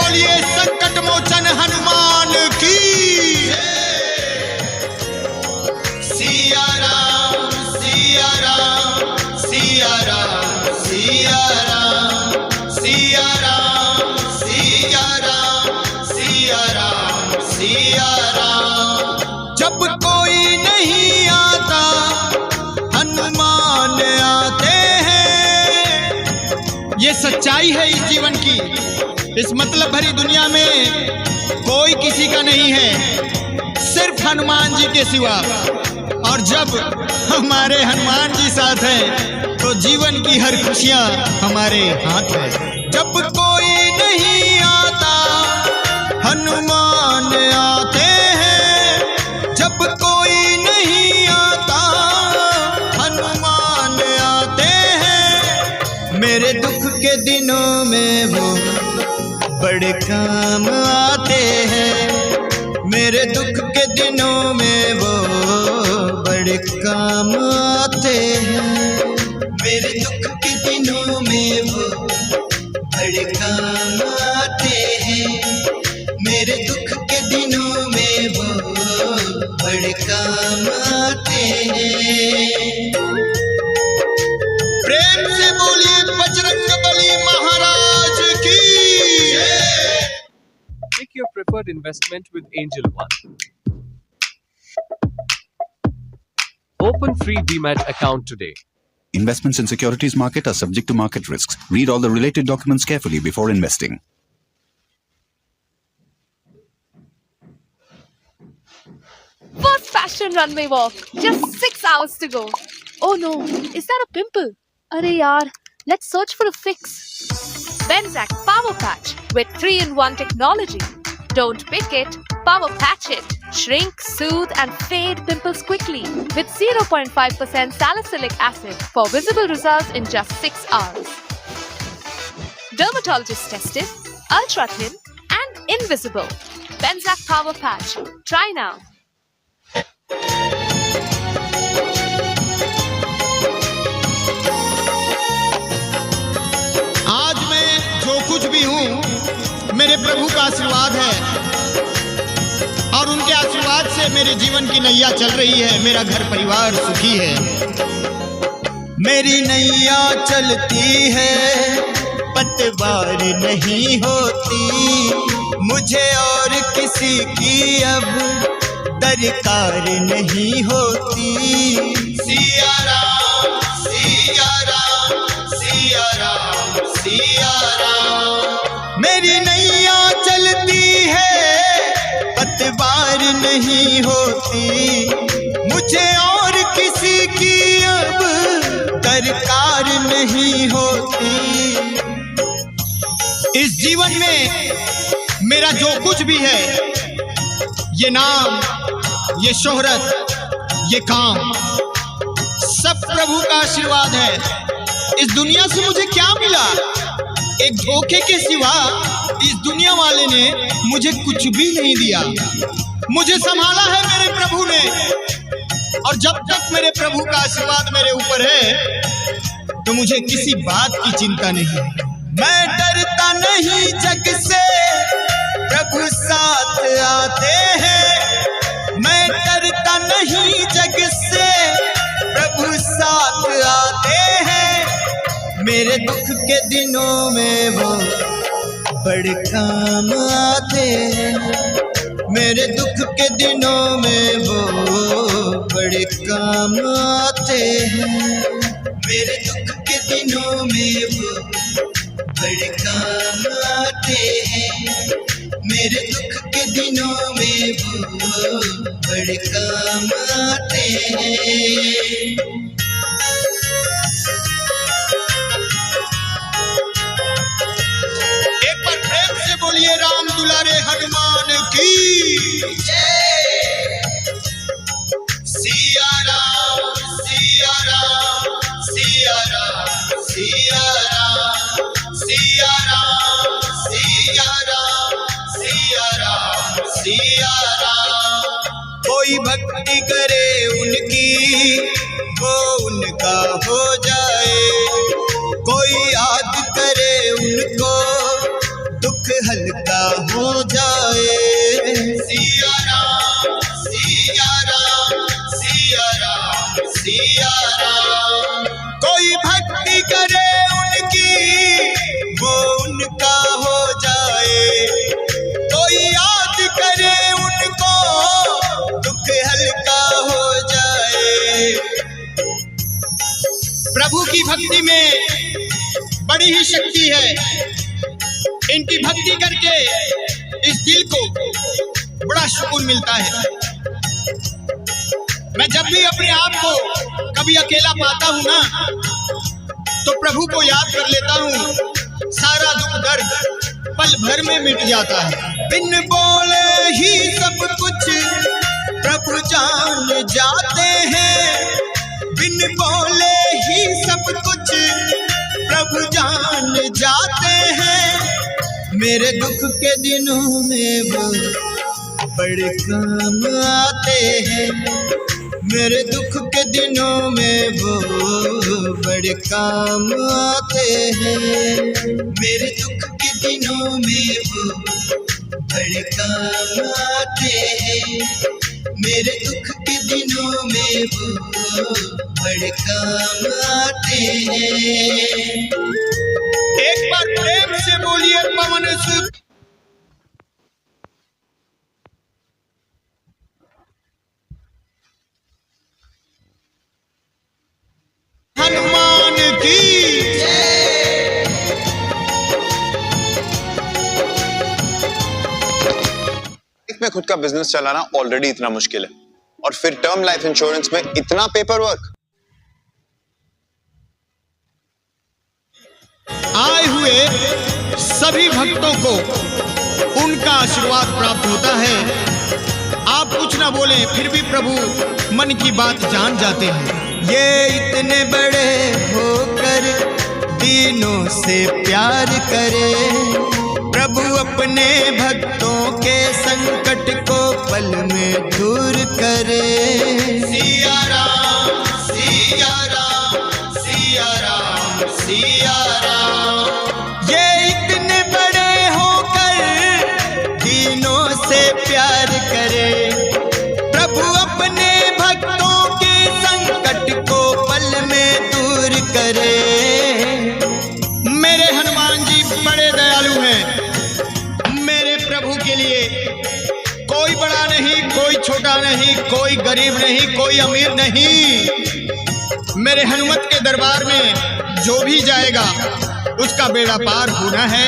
बोलिए संकट मोचन हनुमान की। सिया राम सिया राम सिया राम सिया राम सिया राम सिया राम सिया राम सिया राम। जब कोई नहीं आता हनुमान आते हैं। ये सच्चाई है इस जीवन की। इस मतलब भरी दुनिया में कोई किसी का नहीं है, सिर्फ हनुमान जी के सिवा। और जब हमारे हनुमान जी साथ हैं तो जीवन की हर खुशियां हमारे हाथ है। जब कोई नहीं आता हनुमान आते हैं। जब कोई नहीं आता हनुमान आते हैं। मेरे दुख के दिनों में वो बड़े काम आते हैं। मेरे दुख के दिनों में वो बड़े काम आते हैं। मेरे दुख के दिनों में वो बड़े काम आते हैं। मेरे दुख के दिनों में वो बड़े काम आते हैं। प्रेम से बोलिए बजरंगबली महाराज की। Pick your preferred investment with Angel One. Open free Demat account today. Investments in securities market are subject to market risks. Read all the related documents carefully before investing. First fashion runway walk. Just 6 hours to go. Oh no, is that a pimple? Arey yaar, let's search for a fix. Benzac Power Patch with 3-in-1 technology. Don't pick it, power patch it. Shrink, soothe and fade pimples quickly with 0.5% salicylic acid for visible results in just 6 hours. Dermatologist tested, ultra thin and invisible. Benzac Power Patch. Try now. आज मैं जो कुछ भी हूँ मेरे प्रभु का आशीर्वाद है। और उनके आशीर्वाद से मेरे जीवन की नैया चल रही है। मेरा घर परिवार सुखी है। मेरी नैया चलती है, पतवार नहीं होती। मुझे और किसी की अब दरकार नहीं होती। सिया राम सिया राम सिया राम सिया राम। मेरी नैया चलती है, पतवार नहीं होती। मुझे और किसी की अब दरकार नहीं होती। इस जीवन में मेरा जो कुछ भी है, ये नाम, ये शोहरत, ये काम, सब प्रभु का आशीर्वाद है। इस दुनिया से मुझे क्या मिला? एक धोखे के सिवा इस दुनिया वाले ने मुझे कुछ भी नहीं दिया। मुझे संभाला है मेरे प्रभु ने। और जब तक मेरे प्रभु का आशीर्वाद मेरे ऊपर है तो मुझे किसी बात की चिंता नहीं। मैं डरता नहीं जग से, प्रभु साथ आते हैं। मैं डरता नहीं जग से, प्रभु साथ आते हैं। मेरे दुख के दिनों में वो बड़े काम आते हैं। मेरे दुख के दिनों में वो बड़े काम आते हैं। मेरे दुख के दिनों में वो बड़े काम आते हैं। मेरे दुख के दिनों में वो बड़े काम आते हैं। एक बार प्रेम से बोलिए राम दुलारे हनुमान की जय। सिया राम सिया राम सिया राम सिया राम सिया राम सिया राम सिया राम सिया राम। कोई भक्ति करे उनकी वो उनका हो जाए। कोई याद करे उनको दुख हल्का हो जाए। सिया राम सिया राम सिया राम सिया राम। कोई भक्ति करे उनकी वो उनका हो जाए, कोई याद करे उनको दुख हल्का हो जाए। प्रभु की भक्ति में बड़ी ही शक्ति है। इनकी भक्ति करके इस दिल को बड़ा सुकून मिलता है। मैं जब भी अपने आप को कभी अकेला पाता हूं ना, तो प्रभु को याद कर लेता हूं, सारा दुख दर्द पल भर में मिट जाता है। बिन बोले ही सब कुछ प्रभु जान जाते हैं, बिन बोले ही सब कुछ प्रभु जान जाते हैं। मेरे दुख के दिनों में वो बड़े काम आते हैं, मेरे दुख के दिनों में वो बड़े काम आते हैं। मेरे दुख के दिनों में वो बड़े काम आते हैं, मेरे दुख के दिनों में वो बड़े काम आते हैं। एक बार प्रेम से बोलिए पवन सुत। हनुमान की में खुद का बिजनेस चलाना ऑलरेडी इतना मुश्किल है, और फिर टर्म लाइफ इंश्योरेंस में इतना पेपर वर्क। आए हुए सभी भक्तों को उनका आशीर्वाद प्राप्त होता है। आप कुछ ना बोले फिर भी प्रभु मन की बात जान जाते हैं। ये इतने बड़े होकर दीनों से प्यार करे, प्रभु अपने भक्तों के संकट को पल में दूर करे। सिया राम सिया राम सिया राम सिया राम। ये इतने बड़े होकर दीनों से प्यार करे, प्रभु अपने भक्तों के संकट को पल में दूर करे। मेरे हनुमान जी बड़े दयालु हैं। मेरे प्रभु के लिए कोई बड़ा नहीं, कोई छोटा नहीं, कोई गरीब नहीं, कोई अमीर नहीं। मेरे हनुमत के दरबार में जो भी जाएगा उसका बेड़ा पार होना है।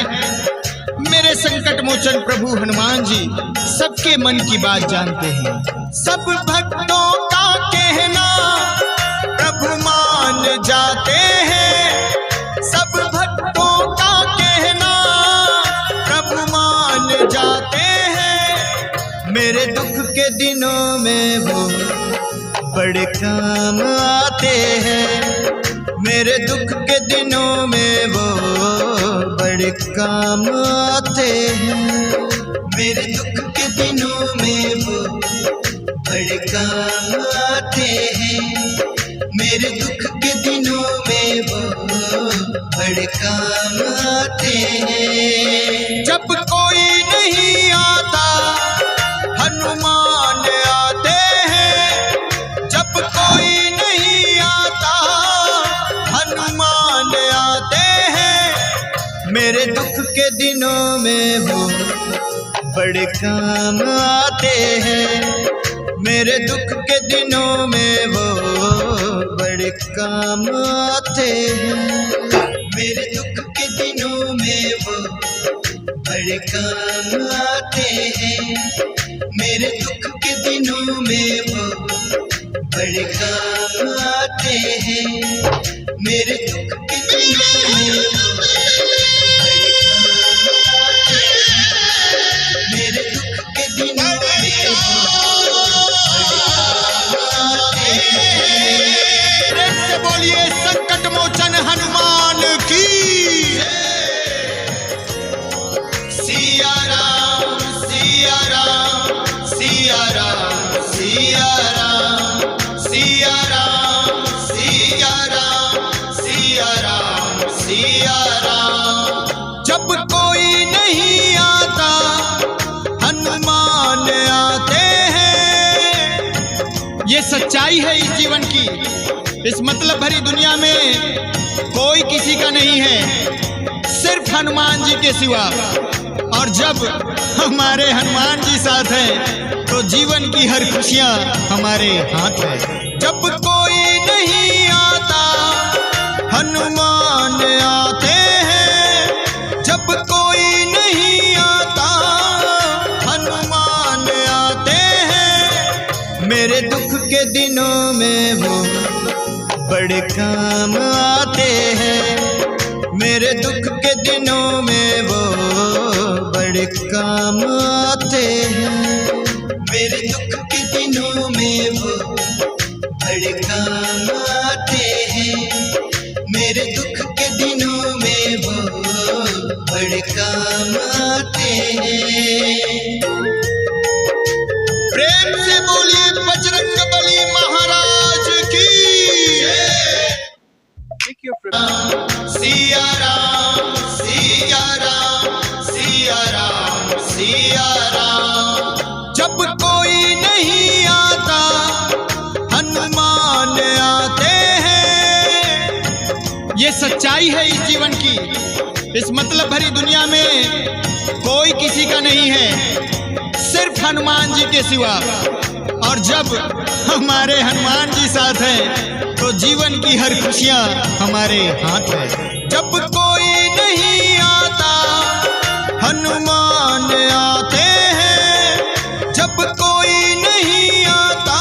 मेरे संकट मोचन प्रभु हनुमान जी सबके मन की बात जानते हैं। सब भक्तों का कहना प्रभु मान जाते हैं, सब भक्तों का कहना प्रभु मान जाते हैं। मेरे दुख के दिनों में वो बड़े काम आते हैं, मेरे दुख के दिनों में वो बड़े काम आते हैं। मेरे दुख के दिनों में वो बड़े काम आते हैं, मेरे दुख के दिनों में वो बड़े काम आते हैं। जब कोई नहीं आता हनुमान आते हैं, जब कोई नहीं आता हनुमान आते हैं। मेरे दुख के दिनों में वो बड़े काम आते हैं, मेरे दुख के दिनों में वो बड़े काम आते हैं। मेरे दुख के दिनों में वो बड़े काम आते हैं, मेरे दुख के दिनों में वो बड़े काम आते हैं। मेरे दुख के दिनों में वो बड़े काम आते हैं, मेरे दुख के दिनों में वो से बोलिए संकट मोचन हनुमान की। सिया राम सिया राम सिया राम सिया राम सिया राम सिया राम सिया राम सिया राम। जब कोई नहीं आ सच्चाई है इस जीवन की, इस मतलब भरी दुनिया में कोई किसी का नहीं है, सिर्फ हनुमान जी के सिवा। और जब हमारे हनुमान जी साथ हैं तो जीवन की हर खुशियां हमारे हाथ है। जब कोई नहीं आता हनुमान आते हैं, जब कोई नहीं आता हनुमान आते हैं। मेरे दुख के दिनों में वो बड़े काम आते हैं, मेरे दुख के दिनों में वो बड़े काम आते हैं, मेरे दुख के दिनों में वो बड़े काम आते हैं, मेरे दुख के दिनों में वो बड़े काम आते हैं। प्रेम से बोलिए बजरंगबली महाराज की Pick your preferred. Siya Ram Siya Ram Siya Ram Siya Ram. जब कोई नहीं आता हनुमान आते हैं। ये सच्चाई है इस जीवन की, इस मतलब भरी दुनिया में कोई किसी का नहीं है, सिर्फ हनुमान जी के सिवा। और जब हमारे हनुमान जी साथ हैं तो जीवन की हर खुशियां हमारे हाथ है। जब कोई नहीं आता हनुमान आते हैं, जब कोई नहीं आता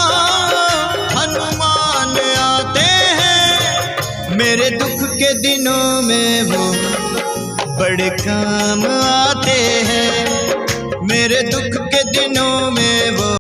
हनुमान आते हैं। मेरे दुख के दिनों में वो बड़े काम आते हैं, मेरे दुख के दिनों